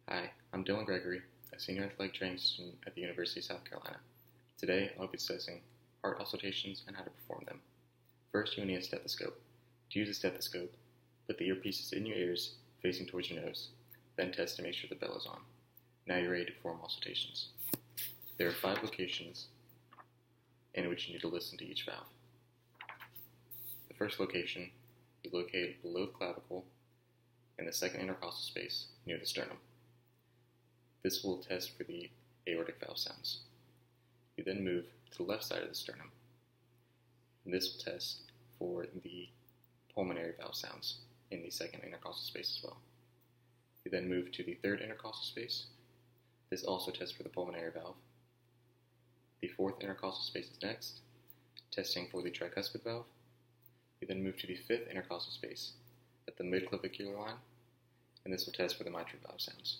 Hi, I'm Dillon Gregory, a senior athletic training student at the University of South Carolina. Today, I'll be discussing heart auscultations and how to perform them. First, you will need a stethoscope. To use a stethoscope, put the earpieces in your ears, facing towards your nose, then test to make sure the bell is on. Now you're ready to perform auscultations. There are 5 locations in which you need to listen to each valve. The first location is located below the clavicle in the second intercostal space near the sternum. This will test for the aortic valve sounds. You then move to the left side of the sternum, and this will test for the pulmonary valve sounds in the second intercostal space as well. You then move to the third intercostal space. This also tests for the pulmonary valve. The fourth intercostal space is next, testing for the tricuspid valve. You then move to the fifth intercostal space at the midclavicular line, and this will test for the mitral valve sounds.